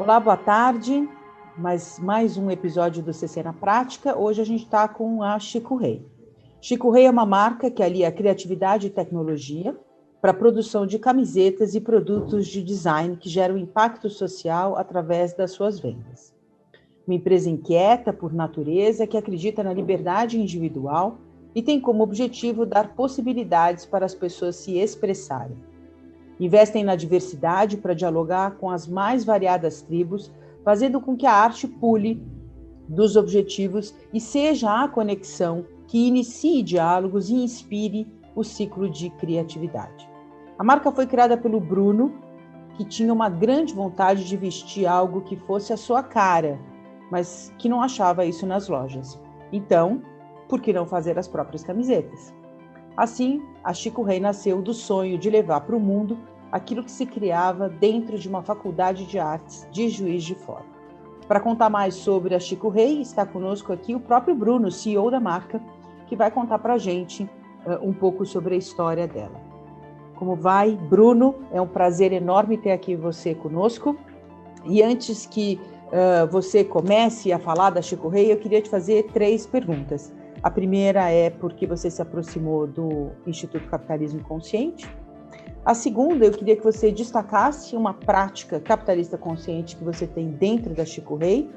Olá, boa tarde. Mais um episódio do CC na Prática. Hoje a gente está com a Chico Rei. Chico Rei é uma marca que alia criatividade e tecnologia para a produção de camisetas e produtos de design que geram impacto social através das suas vendas. Uma empresa inquieta por natureza que acredita na liberdade individual e tem como objetivo dar possibilidades para as pessoas se expressarem. Investem na diversidade para dialogar com as mais variadas tribos, fazendo com que a arte pule dos objetivos e seja a conexão que inicie diálogos e inspire o ciclo de criatividade. A marca foi criada pelo Bruno, que tinha uma grande vontade de vestir algo que fosse a sua cara, mas que não achava isso nas lojas. Então, por que não fazer as próprias camisetas? Assim, a Chico Rei nasceu do sonho de levar para o mundo aquilo que se criava dentro de uma faculdade de artes de Juiz de Fora. Para contar mais sobre a Chico Rei, está conosco aqui o próprio Bruno, CEO da marca, que vai contar para a gente um pouco sobre a história dela. Como vai, Bruno? É um prazer enorme ter aqui você conosco. E antes que você comece a falar da Chico Rei, eu queria te fazer 3 perguntas. A primeira é por que você se aproximou do Instituto Capitalismo Consciente. A segunda, eu queria que você destacasse uma prática capitalista consciente que você tem dentro da Chico Rei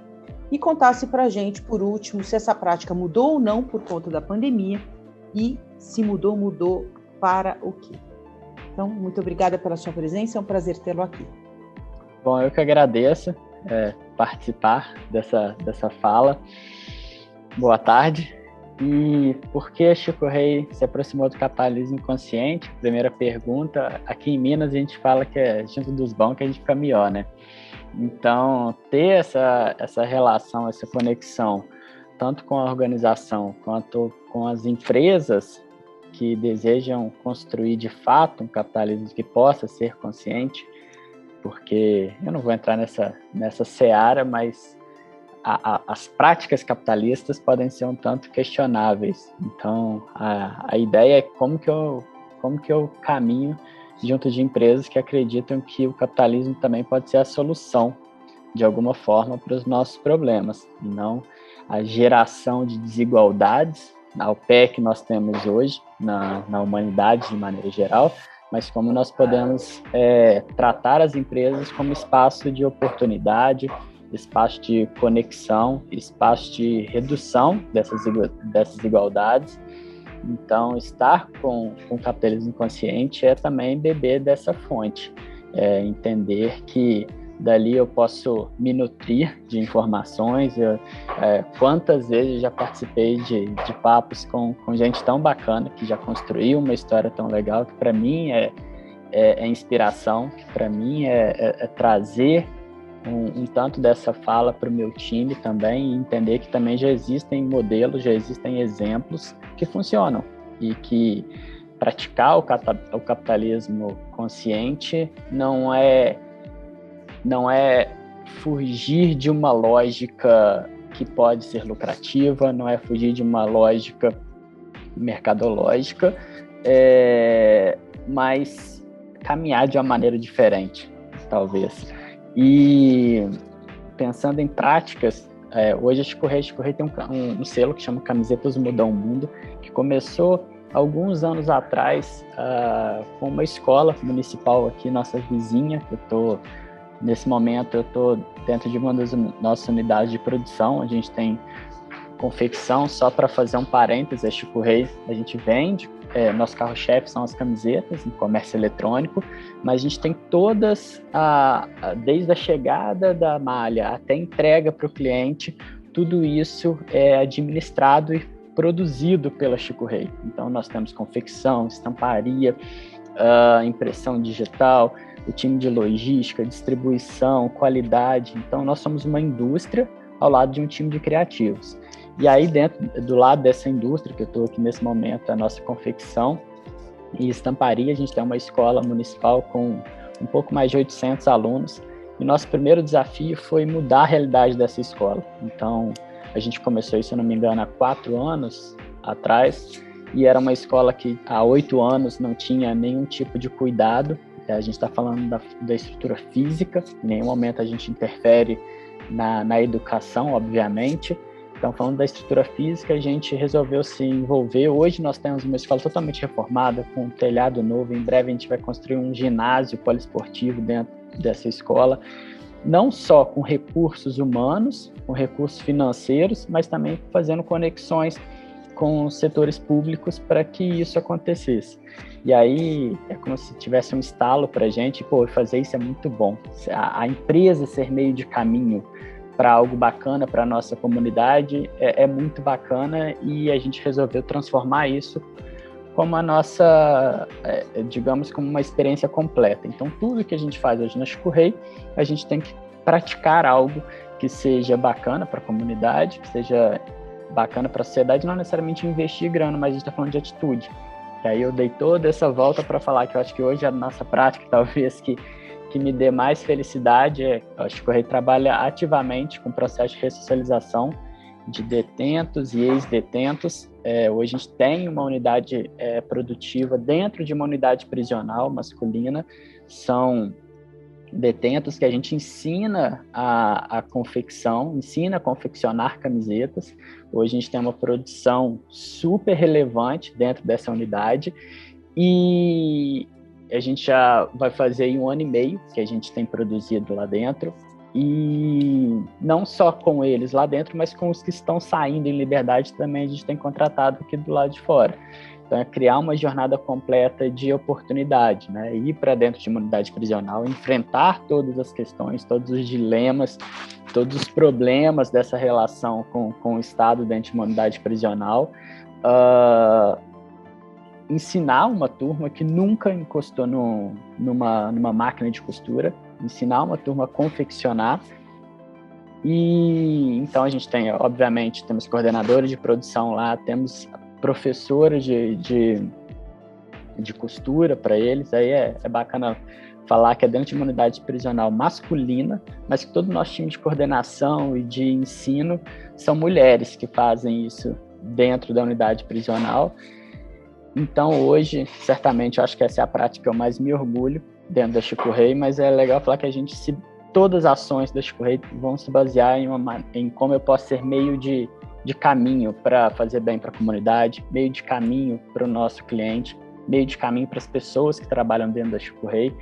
e contasse para a gente, por último, se essa prática mudou ou não por conta da pandemia e se mudou para o quê? Então, muito obrigada pela sua presença, é um prazer tê-lo aqui. Bom, eu que agradeço participar dessa fala. Boa tarde. E por que a Chico Rei se aproximou do capitalismo consciente? Primeira pergunta, aqui em Minas a gente fala que é junto dos bons que a gente fica melhor, né? Então, ter essa relação, essa conexão, tanto com a organização quanto com as empresas que desejam construir de fato um capitalismo que possa ser consciente, porque eu não vou entrar nessa seara, mas as práticas capitalistas podem ser um tanto questionáveis. Então, a ideia é como que eu caminho junto de empresas que acreditam que o capitalismo também pode ser a solução, de alguma forma, para os nossos problemas, e não a geração de desigualdades ao pé que nós temos hoje na humanidade de maneira geral, mas como nós podemos tratar as empresas como espaço de oportunidade, espaço de conexão, espaço de redução dessas igualdades. Então, estar com o capitalismo consciente é também beber dessa fonte, entender que dali eu posso me nutrir de informações. Quantas vezes eu já participei de papos com gente tão bacana, que já construiu uma história tão legal, que para mim é inspiração, que para mim é trazer um tanto dessa fala para o meu time também, e entender que também já existem modelos, já existem exemplos que funcionam, e que praticar o capitalismo consciente não é fugir de uma lógica que pode ser lucrativa, não é fugir de uma lógica mercadológica, mas caminhar de uma maneira diferente, talvez. E pensando em práticas, hoje a Chico Rei tem um selo que chama Camisetas Mudam o Mundo, que começou alguns anos atrás com uma escola municipal aqui, nossa vizinha. Nesse momento eu estou dentro de uma das nossas unidades de produção. A gente tem confecção, só para fazer um parênteses, a Chico Rei a gente vende, nosso carro-chefe são as camisetas em comércio eletrônico, mas a gente tem todas, desde a chegada da malha até a entrega para o cliente, tudo isso é administrado e produzido pela Chico Rei. Então nós temos confecção, estamparia, impressão digital, o time de logística, distribuição, qualidade. Então nós somos uma indústria ao lado de um time de criativos. E aí, do lado dessa indústria, que eu estou aqui nesse momento, a nossa confecção e estamparia, a gente tem uma escola municipal com um pouco mais de 800 alunos. E nosso primeiro desafio foi mudar a realidade dessa escola. Então, a gente começou isso, se eu não me engano, há 4 anos atrás. E era uma escola que há 8 anos não tinha nenhum tipo de cuidado A gente está falando da estrutura física, em nenhum momento a gente interfere na educação, obviamente. Então, falando da estrutura física, a gente resolveu se envolver. Hoje nós temos uma escola totalmente reformada, com um telhado novo. Em breve a gente vai construir um ginásio poliesportivo dentro dessa escola, não só com recursos humanos, com recursos financeiros, mas também fazendo conexões com setores públicos para que isso acontecesse. E aí é como se tivesse um estalo para a gente, fazer isso é muito bom. A empresa ser meio de caminho para algo bacana para a nossa comunidade é muito bacana, e a gente resolveu transformar isso como a nossa, digamos, como uma experiência completa. Então, tudo que a gente faz hoje na Chico Rei, a gente tem que praticar algo que seja bacana para a comunidade, que seja bacana para a sociedade, não necessariamente investir grana, mas a gente está falando de atitude. E aí eu dei toda essa volta para falar que eu acho que hoje a nossa prática, talvez que me dê mais felicidade, a Chico Rei trabalha ativamente com o processo de ressocialização de detentos e ex-detentos. Hoje a gente tem uma unidade produtiva dentro de uma unidade prisional masculina. São detentos que a gente ensina a confecção, ensina a confeccionar camisetas. Hoje a gente tem uma produção super relevante dentro dessa unidade, e a gente já vai fazer 1 ano e meio que a gente tem produzido lá dentro, e não só com eles lá dentro, mas com os que estão saindo em liberdade também a gente tem contratado aqui do lado de fora. Então, é criar uma jornada completa de oportunidade, né? Ir para dentro de uma unidade prisional, enfrentar todas as questões, todos os dilemas, todos os problemas dessa relação com o Estado dentro de uma unidade prisional, ensinar uma turma que nunca encostou numa máquina de costura, ensinar uma turma a confeccionar. E então a gente tem, obviamente, temos coordenadores de produção lá, temos professores de costura para eles. Aí é bacana falar que é dentro de uma unidade prisional masculina, mas que todo o nosso time de coordenação e de ensino são mulheres que fazem isso dentro da unidade prisional. Então, hoje, certamente, eu acho que essa é a prática que eu mais me orgulho dentro da Chico Rei, mas é legal falar que todas as ações da Chico Rei vão se basear em como eu posso ser meio de caminho para fazer bem para a comunidade, meio de caminho para o nosso cliente, meio de caminho para as pessoas que trabalham dentro da Chico Rei.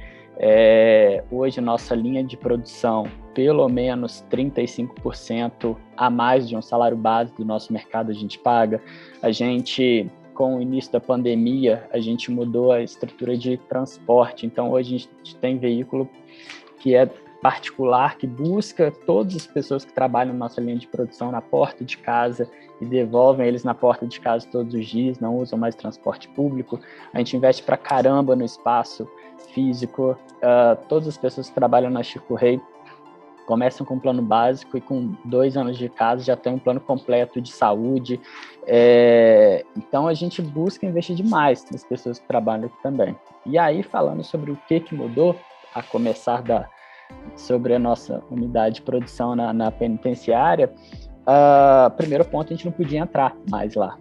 Hoje, nossa linha de produção, pelo menos 35% a mais de um salário base do nosso mercado a gente paga. A gente, com o início da pandemia, a gente mudou a estrutura de transporte. Então, hoje a gente tem veículo que é particular, que busca todas as pessoas que trabalham na nossa linha de produção na porta de casa e devolvem eles na porta de casa todos os dias, não usam mais transporte público. A gente investe pra caramba no espaço físico. Todas as pessoas que trabalham na Chico Rei começam com um plano básico e com 2 anos de casa já tem um plano completo de saúde. Então a gente busca investir demais nas pessoas que trabalham aqui também. E aí, falando sobre o que mudou, a começar sobre a nossa unidade de produção na penitenciária, primeiro ponto, a gente não podia entrar mais lá.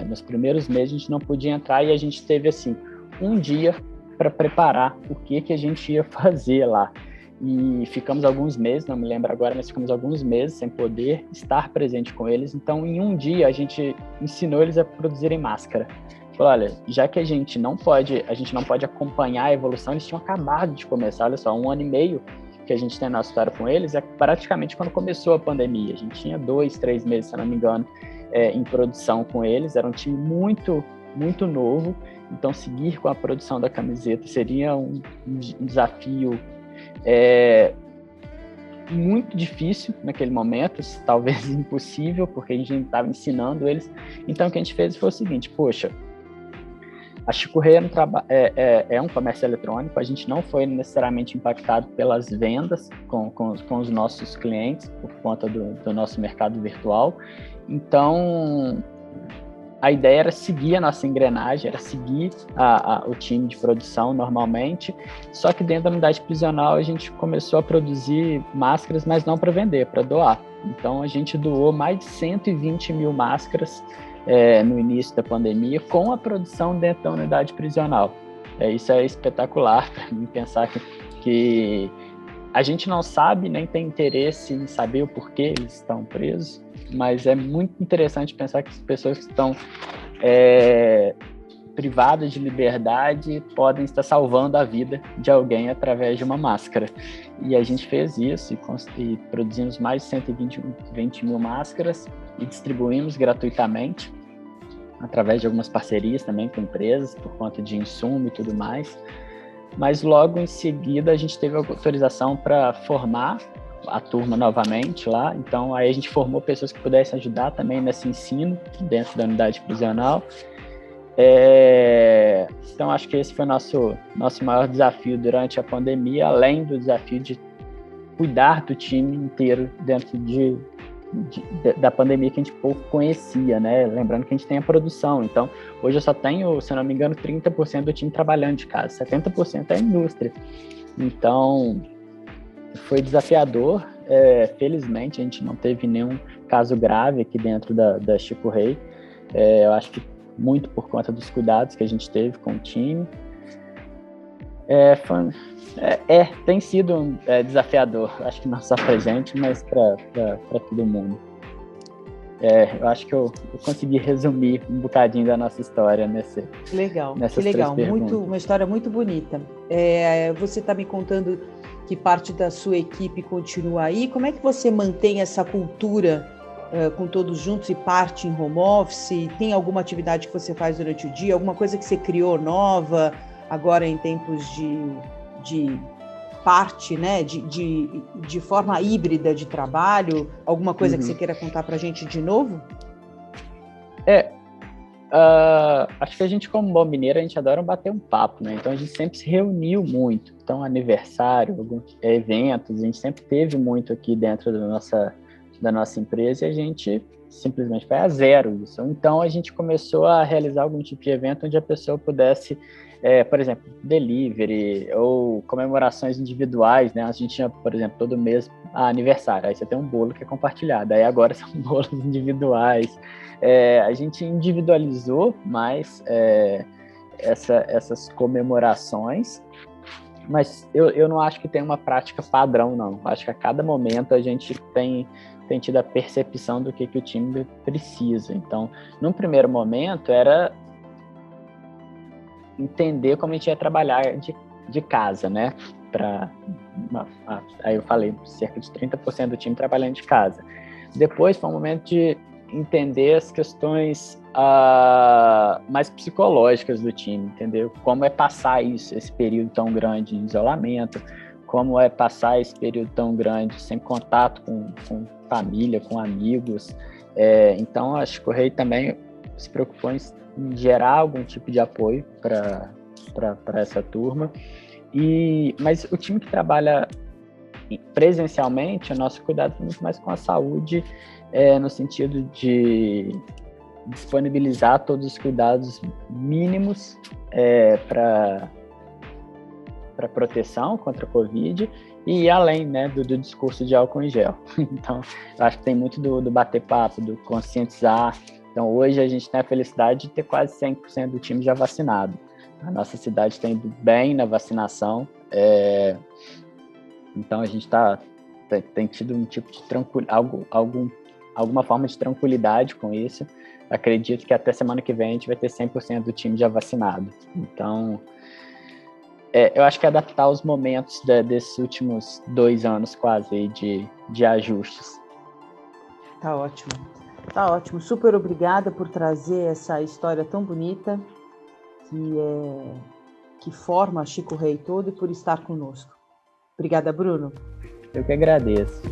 Nos primeiros meses a gente não podia entrar, e a gente teve assim um dia para preparar o que a gente ia fazer lá. E ficamos alguns meses, não me lembro agora, mas ficamos alguns meses sem poder estar presente com eles. Então, em um dia, a gente ensinou eles a produzirem máscara. Falou, olha, já que a gente não pode acompanhar a evolução, eles tinham acabado de começar, olha só, 1 ano e meio que a gente tem na nossa história com eles, é praticamente quando começou a pandemia. A gente tinha 2, 3 meses, se não me engano, em produção com eles. Era um time muito, muito novo, então seguir com a produção da camiseta seria um desafio muito difícil naquele momento, talvez impossível, porque a gente estava ensinando eles. Então o que a gente fez foi o seguinte: poxa, a Chico Rei é um comércio eletrônico, a gente não foi necessariamente impactado pelas vendas com os nossos clientes, por conta do nosso mercado virtual. Então, a ideia era seguir a nossa engrenagem, era seguir o time de produção normalmente, só que dentro da unidade prisional a gente começou a produzir máscaras, mas não para vender, para doar. Então, a gente doou mais de 120 mil máscaras no início da pandemia, com a produção dentro da unidade prisional. Isso é espetacular para mim, pensar que a gente não sabe, nem tem interesse em saber o porquê eles estão presos, mas é muito interessante pensar que as pessoas que estão privadas de liberdade podem estar salvando a vida de alguém através de uma máscara. E a gente fez isso e produzimos mais de 120 mil máscaras e distribuímos gratuitamente através de algumas parcerias também com empresas, por conta de insumo e tudo mais. Mas logo em seguida a gente teve autorização para formar a turma novamente lá, então aí a gente formou pessoas que pudessem ajudar também nesse ensino dentro da unidade prisional. Então acho que esse foi o nosso maior desafio durante a pandemia, além do desafio de cuidar do time inteiro dentro da pandemia, que a gente pouco conhecia, né? Lembrando que a gente tem a produção, então hoje eu só tenho, se eu não me engano, 30% do time trabalhando de casa, 70% é a indústria. Então foi desafiador. Felizmente a gente não teve nenhum caso grave aqui dentro da Chico Rei. Eu acho que muito por conta dos cuidados que a gente teve com o time. Tem sido desafiador, acho que não só pra gente, mas para todo mundo. Eu acho que eu consegui resumir um bocadinho da nossa história nessas que legal, perguntas. Uma história muito bonita. Você está me contando que parte da sua equipe continua aí. Como é que você mantém essa cultura com todos juntos e parte em home office? Tem alguma atividade que você faz durante o dia? Alguma coisa que você criou nova agora em tempos de parte, né? De forma híbrida de trabalho? Alguma coisa que você queira contar para a gente de novo? Acho que a gente, como bom mineiro, a gente adora bater um papo, né? Então a gente sempre se reuniu muito. Então, aniversário, alguns eventos, a gente sempre teve muito aqui dentro da nossa empresa, e a gente simplesmente foi a zero isso. Então a gente começou a realizar algum tipo de evento onde a pessoa pudesse, por exemplo, delivery ou comemorações individuais, né? A gente tinha, por exemplo, todo mês aniversário, aí você tem um bolo que é compartilhado, aí agora são bolos individuais. A gente individualizou mais essas comemorações, mas eu não acho que tem uma prática padrão, não. Acho que a cada momento a gente tem tido a percepção do que o time precisa. Então, num primeiro momento, era entender como a gente ia trabalhar de casa, né? Aí eu falei, cerca de 30% do time trabalhando de casa. Depois foi um momento de entender as questões mais psicológicas do time, entendeu? Como é passar esse período tão grande de isolamento, como é passar esse período tão grande sem contato com família, com amigos. Então, a Chico Rei também se preocupou em gerar algum tipo de apoio para essa turma. Mas o time que trabalha presencialmente, o nosso cuidado é muito mais com a saúde, no sentido de disponibilizar todos os cuidados mínimos para proteção contra a Covid e além, né, do discurso de álcool em gel. Então, eu acho que tem muito do bater papo, do conscientizar. Então, hoje a gente tem a felicidade de ter quase 100% do time já vacinado. A nossa cidade está indo bem na vacinação. Então, a gente tem tido um tipo de alguma forma de tranquilidade com isso. Acredito que até semana que vem a gente vai ter 100% do time já vacinado. Então, eu acho que adaptar os momentos desses últimos 2 anos quase aí de ajustes. Tá ótimo. Super obrigada por trazer essa história tão bonita que forma a Chico Rei todo e por estar conosco. Obrigada, Bruno. Eu que agradeço.